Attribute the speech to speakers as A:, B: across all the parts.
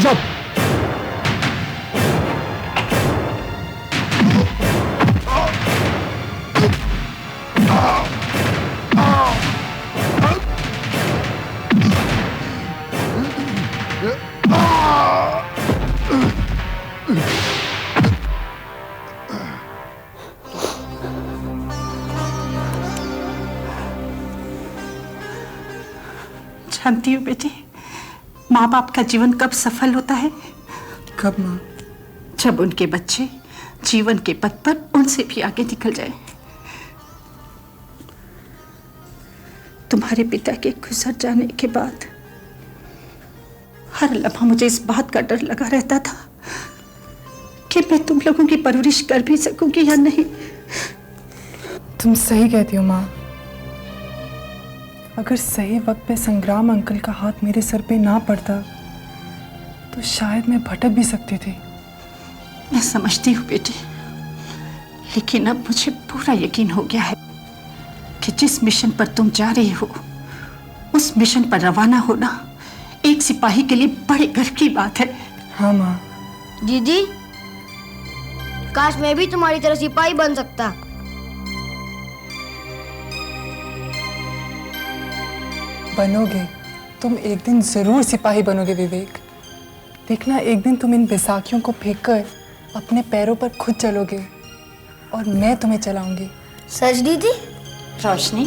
A: चुप।
B: जानती हूँ बेटी, माँ बाप का जीवन कब सफल होता है?
C: कब माँ?
B: जब उनके बच्चे जीवन के पथ पर उनसे भी आगे निकल जाए। तुम्हारे पिता के गुजर जाने के बाद हर लम्हा मुझे इस बात का डर लगा रहता था कि मैं तुम लोगों की परवरिश कर भी सकूंगी या नहीं।
C: तुम सही कहती हो माँ। अगर सही वक्त पे संग्राम अंकल का हाथ मेरे सर पे ना पड़ता तो शायद मैं भटक भी सकती थी।
B: मैं समझती हूँ बेटी, लेकिन अब मुझे पूरा यकीन हो गया है कि जिस मिशन पर तुम जा रही हो, उस मिशन पर रवाना होना एक सिपाही के लिए बड़े गर्व की बात है।
C: हाँ माँ।
D: दीदी, काश मैं भी तुम्हारी तरह सिपाही बन सकता।
C: बनोगे, तुम एक दिन जरूर सिपाही बनोगे विवेक। देखना, एक दिन तुम इन बैसाखियों को फेंककर अपने पैरों पर खुद चलोगे और मैं तुम्हें चलाऊंगी।
D: सच दीदी?
B: रोशनी,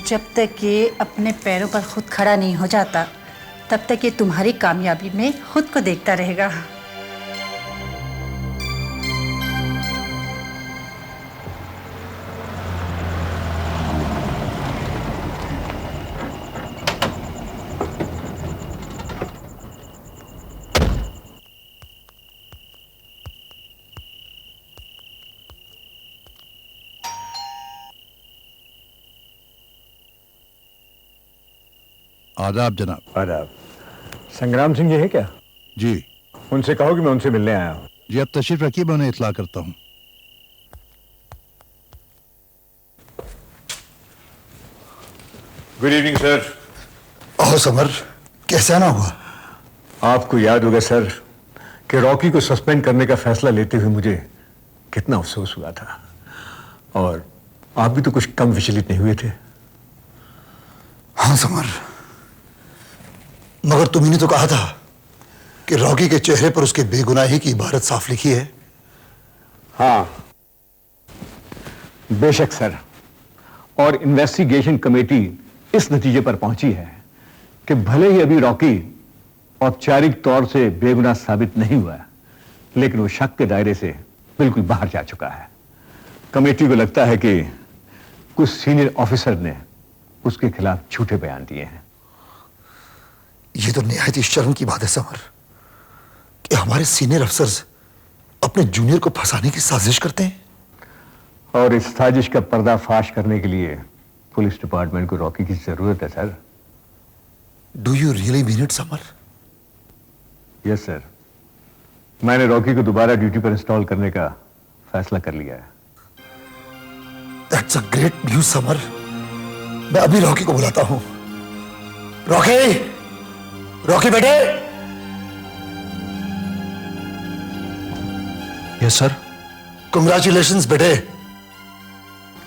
B: जब तक ये अपने पैरों पर खुद खड़ा नहीं हो जाता, तब तक ये तुम्हारी कामयाबी में खुद को देखता रहेगा।
E: आदाब जनाब।
A: आदाब। संग्राम सिंह जी है क्या?
E: जी।
A: उनसे कहो कि मैं उनसे मिलने आया हूँ।
E: जी, अब तशरीफ रखिए, मैं उन्हें इत्तला करता हूँ।
A: Good evening sir.
F: Oh Samar, कैसे आना हुआ?
A: आपको याद होगा सर कि रॉकी को सस्पेंड करने का फैसला लेते हुए मुझे कितना अफसोस हुआ था, और आप भी तो कुछ कम विचलित नहीं हुए थे।
F: हाँ समर, मगर तुमने ने तो कहा था कि रॉकी के चेहरे पर उसके बेगुनाही की इबारत साफ लिखी है।
A: हाँ बेशक सर, और इन्वेस्टिगेशन कमेटी इस नतीजे पर पहुंची है कि भले ही अभी रॉकी औपचारिक तौर से बेगुनाह साबित नहीं हुआ, लेकिन वो शक के दायरे से बिल्कुल बाहर जा चुका है। कमेटी को लगता है कि कुछ सीनियर ऑफिसर ने उसके खिलाफ झूठे बयान दिए हैं।
F: यह तो निहायत ही शर्म की बात है समर कि हमारे सीनियर अफसर्स अपने जूनियर को फंसाने की साजिश करते हैं।
A: और इस साजिश का पर्दाफाश करने के लिए पुलिस डिपार्टमेंट को रॉकी की जरूरत है sir.
F: Do you really mean it summer?
A: Yes sir, मैंने रॉकी को दोबारा ड्यूटी पर इंस्टॉल करने का फैसला कर लिया है।
F: That's a great news summer. मैं अभी रॉकी को बुलाता हूं। रॉकी, रॉकी बेटे।
G: Yes sir.
F: कंग्रेचुलेशंस बेटे,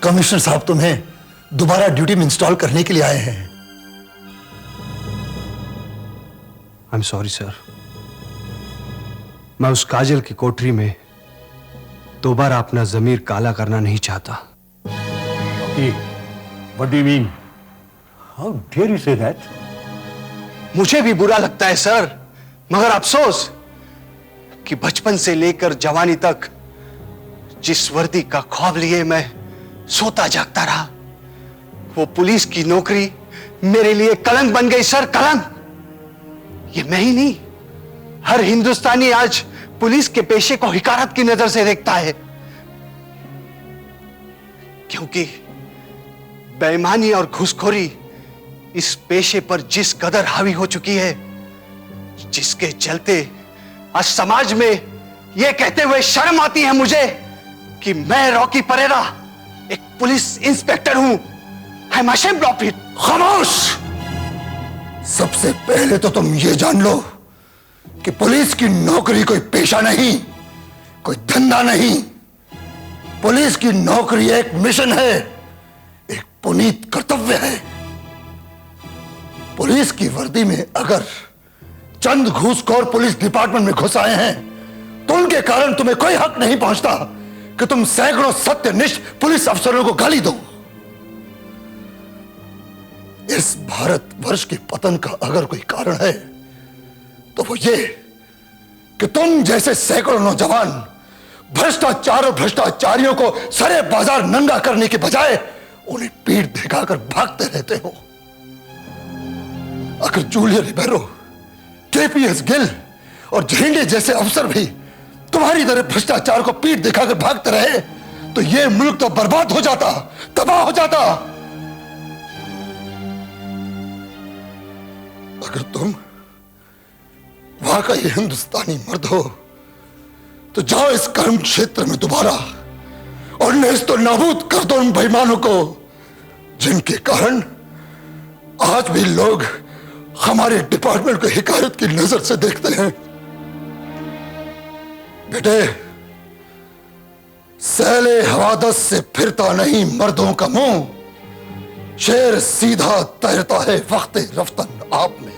F: कमिश्नर साहब तुम्हें दोबारा ड्यूटी में इंस्टॉल करने के लिए आए हैं।
G: आई एम सॉरी सर, मैं उस काजल की कोठरी में दोबारा अपना जमीर काला करना नहीं चाहता।
A: What do you mean? How dare you say that?
G: मुझे भी बुरा लगता है सर, मगर अफसोस कि बचपन से लेकर जवानी तक जिस वर्दी का ख्वाब लिए मैं सोता जागता रहा, वो पुलिस की नौकरी मेरे लिए कलंक बन गई सर, कलंक। ये मैं ही नहीं, हर हिंदुस्तानी आज पुलिस के पेशे को हिकारत की नजर से देखता है, क्योंकि बेईमानी और घूसखोरी इस पेशे पर जिस कदर हावी हो चुकी है, जिसके चलते आज समाज में यह कहते हुए शर्म आती है मुझे कि मैं रॉकी परेरा एक पुलिस इंस्पेक्टर हूं। I am ashamed of it.
F: खामोश! सबसे पहले तो तुम ये जान लो कि पुलिस की नौकरी कोई पेशा नहीं, कोई धंधा नहीं। पुलिस की नौकरी एक मिशन है, एक पुनीत कर्तव्य है। पुलिस की वर्दी में अगर चंद घूसखोर पुलिस डिपार्टमेंट में घुस आए हैं तो उनके कारण तुम्हें कोई हक नहीं पहुंचता कि तुम सैकड़ों सत्यनिष्ठ पुलिस अफसरों को गाली दो। इस भारतवर्ष के पतन का अगर कोई कारण है तो वो ये कि तुम जैसे सैकड़ों नौजवान भ्रष्टाचार और भ्रष्टाचारियों को सरे बाजार नंगा करने के बजाय उन्हें पीठ दिखाकर भागते रहते हो। अगर जूलियर रिबेरो, केपीएस गिल और झेंगे जैसे अफसर भी तुम्हारी तरह भ्रष्टाचार को पीठ दिखाकर भागते रहे तो यह मुल्क तो बर्बाद हो जाता, तबाह हो जाता। अगर तुम वाकई हिंदुस्तानी मर्द हो तो जाओ इस कर्म क्षेत्र में दोबारा और नेस्तो नाबूद कर दो उन बेईमानों को जिनके कारण आज भी लोग हमारे डिपार्टमेंट को हिकारत की नजर से देखते हैं। बेटे, सैले हवादस से फिरता नहीं मर्दों का मुंह, शेर सीधा तैरता है वक्त रफ्तन आप में।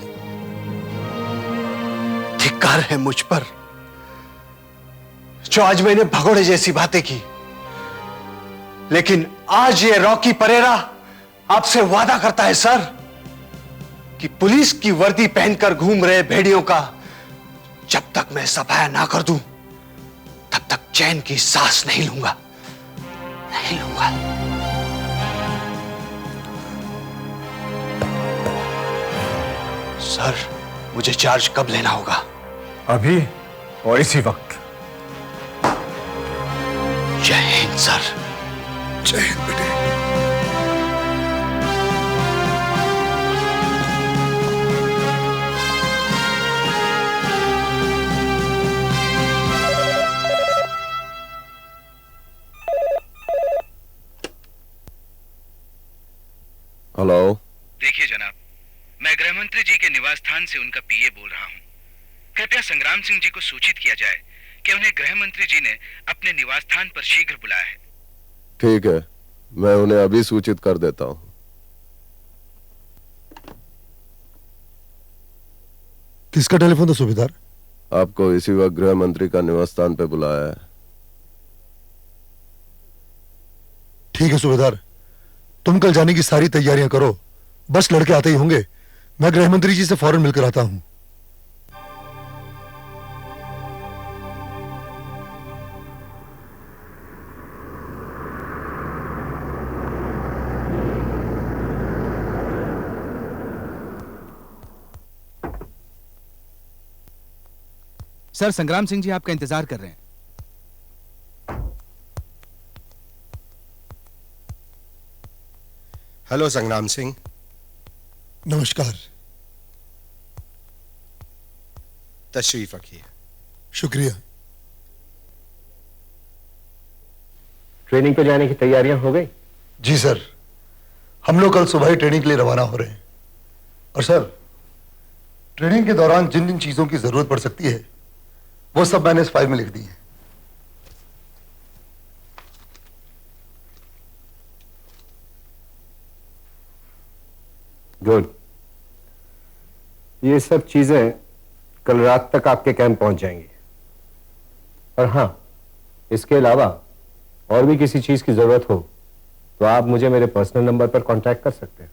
G: धिक्कार है मुझ पर जो आज मैंने भगोड़े जैसी बातें की, लेकिन आज ये रॉकी परेरा आपसे वादा करता है सर कि पुलिस की वर्दी पहनकर घूम रहे भेड़ियों का जब तक मैं सफाया ना कर दूं तब तक चैन की सांस नहीं लूंगा, नहीं लूंगा। सर, मुझे चार्ज कब लेना होगा?
A: अभी और इसी वक्त।
G: जय हिंद सर।
F: जय हिंद बेटे।
H: हेलो।
I: देखिए जनाब, मैं गृह मंत्री जी के निवास स्थान से उनका पीए बोल रहा हूँ। कृपया संग्राम सिंह जी को सूचित किया जाए कि उन्हें गृह मंत्री जी ने अपने निवास स्थान पर शीघ्र बुलाया है।
H: ठीक है, मैं उन्हें अभी सूचित कर देता हूँ।
F: किसका टेलीफोन था सूबेदार?
H: आपको इसी वक्त गृह मंत्री का निवास स्थान पे बुलाया है।
F: ठीक है सूबेदार, तुम कल जाने की सारी तैयारियां करो, बस लड़के आते ही होंगे। मैं गृह मंत्री जी से फौरन मिलकर आता हूं।
I: सर, संग्राम सिंह जी आपका इंतजार कर रहे हैं।
J: हेलो संग्राम सिंह।
F: नमस्कार।
J: तशरीफ रखिए।
F: शुक्रिया।
A: ट्रेनिंग पे जाने की तैयारियां हो गई?
F: जी सर, हम लोग कल सुबह ही ट्रेनिंग के लिए रवाना हो रहे हैं। और सर, ट्रेनिंग के दौरान जिन जिन चीजों की जरूरत पड़ सकती है वो सब मैंने इस फाइल में लिख दी है।
A: गुड। ये सब चीजें कल रात तक आपके कैंप पहुंच जाएंगी। और हां, इसके अलावा और भी किसी चीज की जरूरत हो तो आप मुझे मेरे पर्सनल नंबर पर कांटेक्ट कर सकते हैं।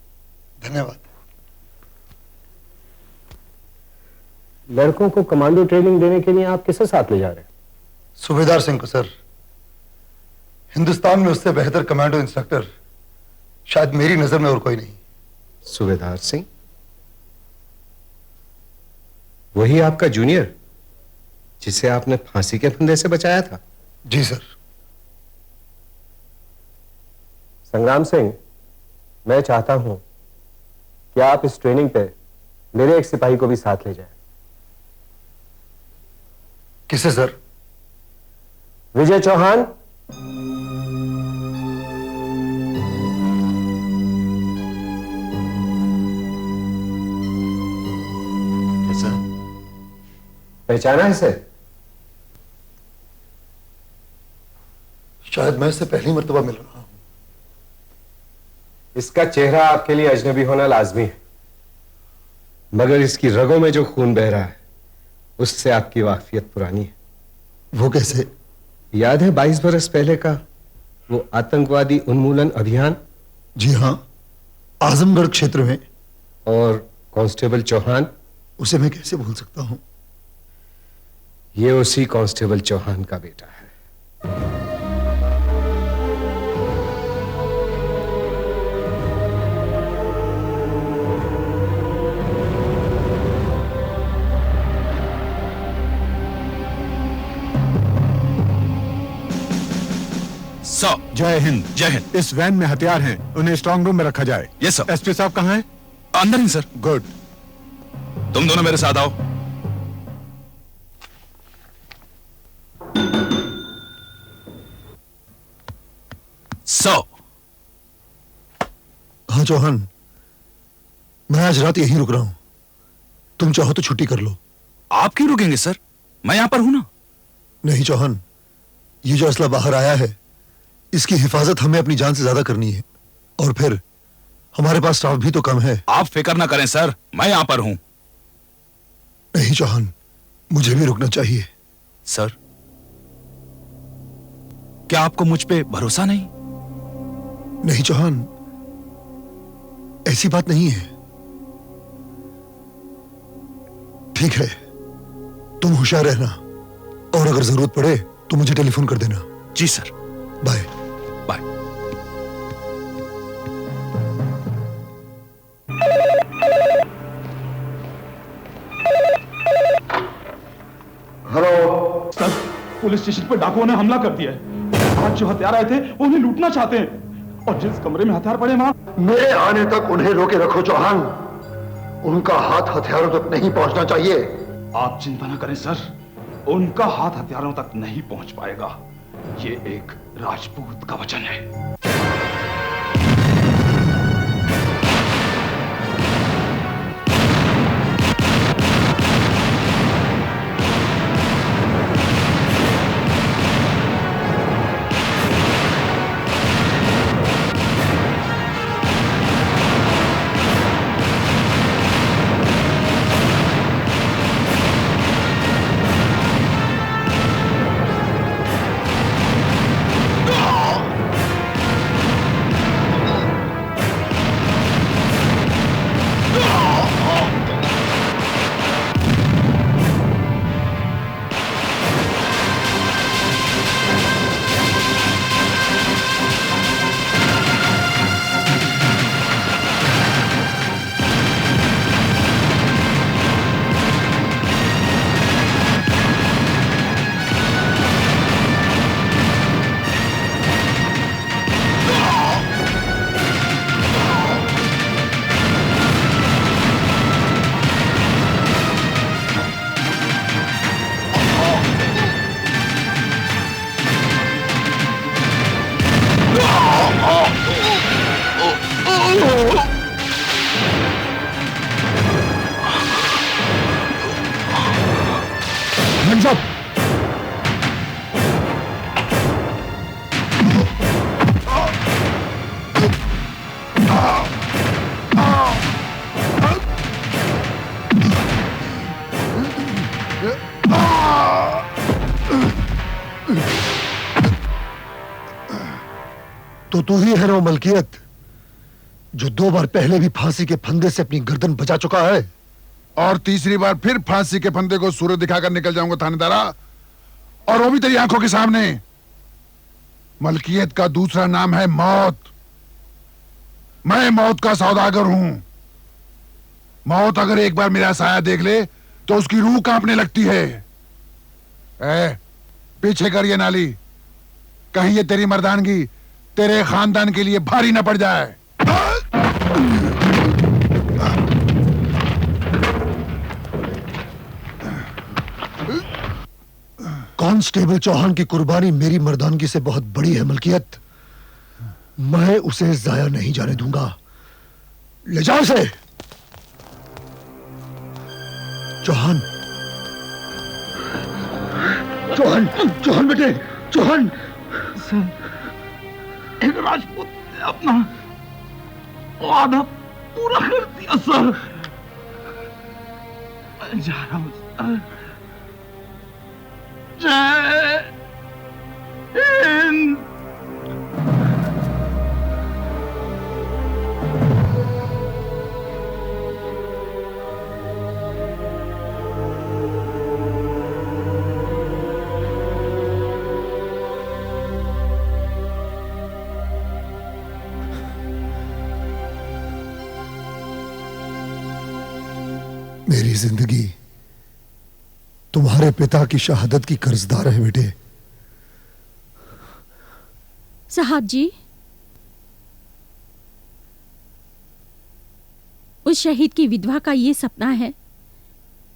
F: धन्यवाद।
A: लड़कों को कमांडो ट्रेनिंग देने के लिए आप किसे साथ ले जा रहे हैं?
F: सूबेदार सिंह को सर। हिंदुस्तान में उससे बेहतर कमांडो इंस्ट्रक्टर शायद मेरी नजर में और कोई नहीं।
J: सूबेदार सिंह? वही आपका जूनियर जिसे आपने फांसी के फंदे से बचाया था?
F: जी सर।
A: संग्राम सिंह, मैं चाहता हूं कि आप इस ट्रेनिंग पे मेरे एक सिपाही को भी साथ ले जाएं।
F: किसे सर?
A: विजय चौहान।
F: सर।
J: पहचाना है इसे?
F: शायद मैं इससे पहली मर्तबा मिल रहा हूं।
J: इसका चेहरा आपके लिए अजनबी होना लाजमी है, मगर इसकी रगों में जो खून बह रहा है उससे आपकी वाकफियत पुरानी है।
F: वो कैसे?
J: याद है 22 बरस पहले का वो आतंकवादी उन्मूलन अभियान?
F: जी हां, आजमगढ़ क्षेत्र में।
J: और कांस्टेबल चौहान?
F: उसे मैं कैसे भूल सकता हूं?
J: ये उसी कांस्टेबल चौहान का बेटा है।
E: जय हिंद। जय हिंद। इस वैन में हथियार हैं, उन्हें स्ट्रांग रूम में रखा जाए।
K: Yes sir.
E: एसपी साहब कहाँ हैं?
K: अंदर ही सर।
E: गुड।
K: तुम दोनों मेरे साथ आओ।
F: हाँ चौहान, मैं आज रात यहीं रुक रहा हूं। तुम चाहो तो छुट्टी कर लो।
K: आप क्यों रुकेंगे सर? मैं यहां पर हूं ना।
F: नहीं चौहान, ये जो असला बाहर आया है इसकी हिफाजत हमें अपनी जान से ज्यादा करनी है, और फिर हमारे पास स्टाफ भी तो कम है।
K: आप फिक्र ना करें सर, मैं यहां पर हूं।
F: नहीं चौहान, मुझे भी रुकना चाहिए।
K: सर, क्या आपको मुझ पे भरोसा नहीं?
F: नहीं चौहान, ऐसी बात नहीं है। ठीक है, तुम होशियार रहना, और अगर जरूरत पड़े तो मुझे टेलीफोन कर देना।
K: जी sir.
F: Bye
K: bye.
L: Hello sir, police station पर डाकुओं ने हमला कर दिया है। आज जो हथियार आए थे वो उन्हें लूटना चाहते हैं, और जिस कमरे में हथियार पड़े वहां।
F: मेरे आने तक उन्हें रोके रखो चौहान। उनका हाथ हथियारों तक नहीं पहुंचना चाहिए।
L: आप चिंता न करें सर, उनका हाथ हथियारों तक नहीं पहुंच पाएगा। ये एक राजपूत का वचन है।
F: Hands up! तो तू ही है ना मलकियत जो 2 बार पहले भी फांसी के फंदे से अपनी गर्दन बचा चुका है,
E: और तीसरी बार फिर फांसी के फंदे को सूरज दिखाकर निकल जाऊंगा थानेदारा, और वो भी तेरी आंखों के सामने। मलकियत का दूसरा नाम है मौत। मैं मौत का सौदागर हूं। मौत अगर एक बार मेरा साया देख ले तो उसकी रूह कांपने लगती है। पीछे कर ये नाली, कहीं ये तेरी मर्दानगी तेरे खानदान के लिए भारी न पड़ जाए।
F: कांस्टेबल चौहान की कुर्बानी मेरी मर्दानगी से बहुत बड़ी है मलकियत। मैं उसे जाया नहीं जाने दूंगा। ले जाओ उसे। चौहान, चौहान, चौहान बेटे, चौहान।
L: सर, एक राजपूत ने अपना वादा पूरा कर दिया सर। मैं जा रहा हूं सर। जय हिंद।
F: मेरी जिंदगी तुम्हारे पिता की शहादत की कर्जदार है बेटे।
M: साहब जी, उस शहीद की विधवा का ये सपना है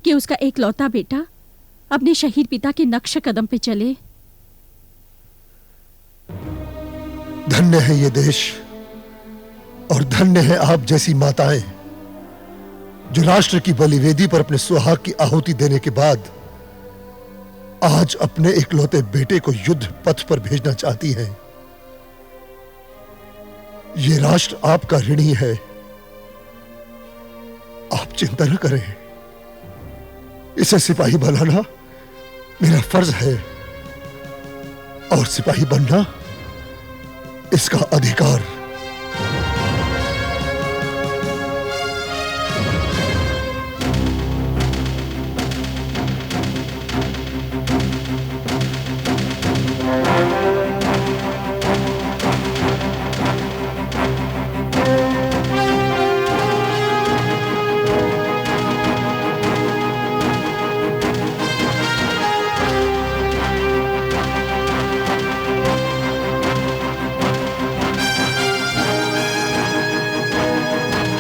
M: कि उसका एकलौता बेटा अपने शहीद पिता के नक्श कदम पे चले।
F: धन्य है ये देश और धन्य है आप जैसी माताएं जो राष्ट्र की बलिवेदी पर अपने सुहाग की आहुति देने के बाद आज अपने इकलौते बेटे को युद्ध पथ पर भेजना चाहती हैं। ये राष्ट्र आपका ऋणी है, आप चिंता न करें। इसे सिपाही बनाना मेरा फर्ज है और सिपाही बनना इसका अधिकार।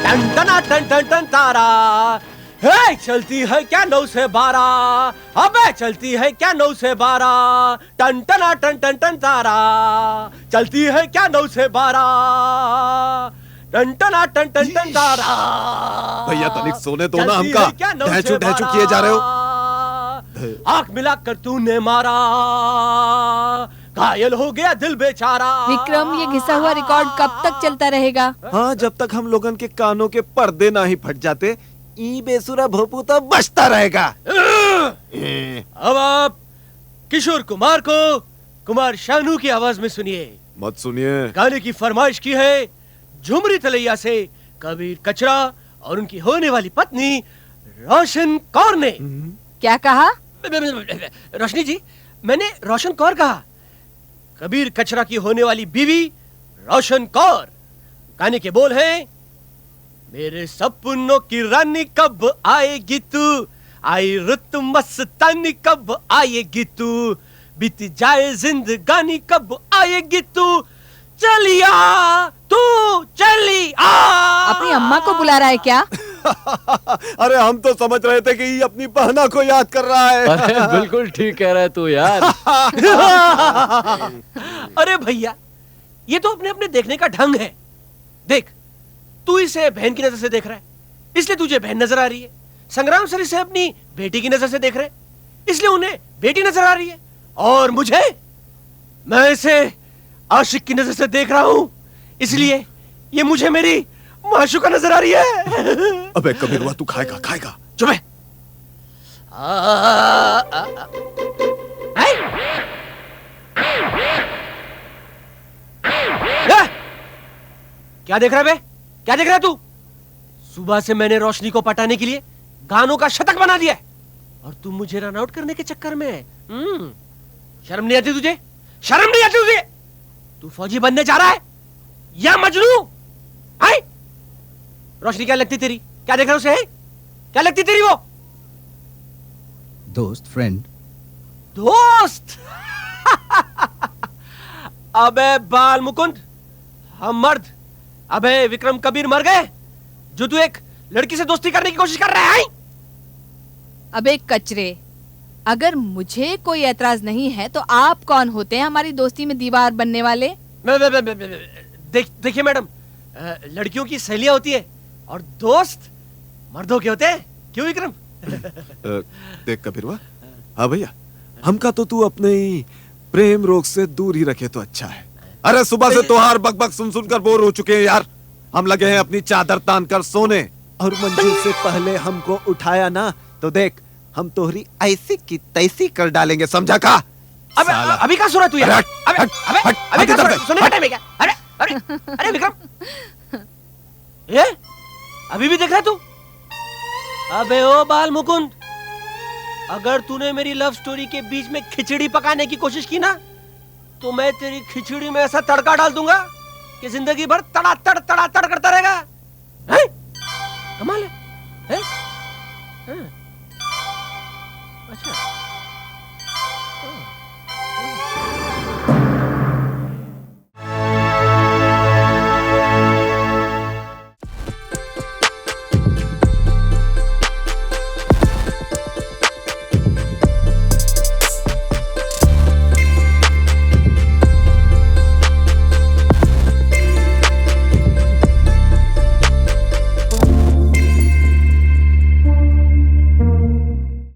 N: टन टना टन टन टन तारा, हे चलती है क्या 9 से 12, अबे चलती है क्या 9 से 12, टन टना टन टन टन तारा, चलती है क्या 9 से 12, टन टना टन टन टन तारा।
H: भैया तनिक सोने दो ना हमका, ढहचू ढहचू किए जा रहे हो।
N: आंख मिलाकर तूने मारा, घायल हो गया दिल बेचारा।
O: विक्रम, ये घिसा हुआ रिकॉर्ड कब तक चलता रहेगा?
H: हाँ, जब तक हम लोगन के कानों के पर्दे ना ही फट जाते, ई बेसुरा भोपू तो बचता रहेगा।
N: अब आप किशोर कुमार को कुमार शानू की आवाज में सुनिए।
H: मत सुनिए।
N: गाने की फरमाइश की है झुमरी तलैया से कबीर कचरा और उनकी होने वाली पत्नी रोशन कौर ने।
O: क्या कहा?
N: रोशनी जी, मैंने रोशन कौर कहा। कबीर कचरा की होने वाली बीवी रोशन कौर। गाने के बोल हैं, मेरे सपनों की रानी कब आएगी तू, आई रुत मस्तानी कब आएगी तू, बीती जाए जिंदगानी कब आएगी तू, चलिया तू चलिया।
O: अपनी अम्मा को बुला रहा है क्या?
H: अरे हम तो समझ रहे थे कि ये अपनी बहना को याद कर रहा है।
P: अरे बिल्कुल ठीक कह रहा है तू यार।
N: अरे भैया, ये तो अपने अपने देखने का ढंग है। देख, तू इसे बहन की नजर से देख रहा है, इसलिए तुझे बहन नजर आ रही है। संग्राम सर इसे अपनी बेटी की नजर से देख रहे हैं, इसलिए उन्हें बेटी नजर आ रही है। और मुझे, मैं इसे आशिक की नजर से देख रहा हूं, इसलिए ये मुझे मेरी माशूका नजर आ रही है।
H: अबे कबीर हुआ, तू खाएगा खाएगा।
N: चुप है। क्या देख रहा है बे? क्या देख रहा है तू? सुबह से मैंने रोशनी को पटाने के लिए गानों का शतक बना दिया है और तू मुझे रन आउट करने के चक्कर में शर्म नहीं आती तुझे? शर्म नहीं आती तुझे? तू फौजी बनने जा रहा है या मजनू? आई रोशनी क्या लगती तेरी? क्या देख रहा उसे? है क्या लगती तेरी वो?
Q: दोस्त, फ्रेंड।
N: दोस्त? अबे बाल मुकुंद, हम मर्द, अबे विक्रम कबीर मर गए जो तू एक लड़की से दोस्ती करने की कोशिश कर रहा है?
O: अबे कचरे, अगर मुझे कोई एतराज नहीं है तो आप कौन होते हैं हमारी दोस्ती में दीवार बनने वाले?
N: देखिए मैडम, लड़कियों की सहेलियां होती है और दोस्त मर्दों के होते हैं। क्यों विक्रम?
H: देख कबीरवा, हाँ भैया, हमका तो तू अपने ही प्रेम रोग से दूर ही रखे तो अच्छा है। अरे सुबह से तोहार बकबक सुन सुनकर बोर हो चुके हैं यार। हम लगे हैं अपनी चादर तान कर सोने, और मंजिल से पहले हमको उठाया ना तो देख हम तोहरी ऐसी की तैसी कर डालेंगे, समझा का?
N: अबे अभी का सुना तू यार? अबे अबे का सुना? सुनने का टाइम है क्या? अरे अरे अरे विक्रम, ये अभी भी देख रहा है तू? अबे ओ बाल मुकुंद, अगर तूने मेरी लव स्टोरी के बीच में खिचड़ी पकाने की कोशिश की ना, तो मैं तेरी खिचड़ी में ऐसा तड़का डाल दूंगा कि जिंदगी भर तड़ातड़ करता रहेगा। हैं? कमाल है? अच्छा।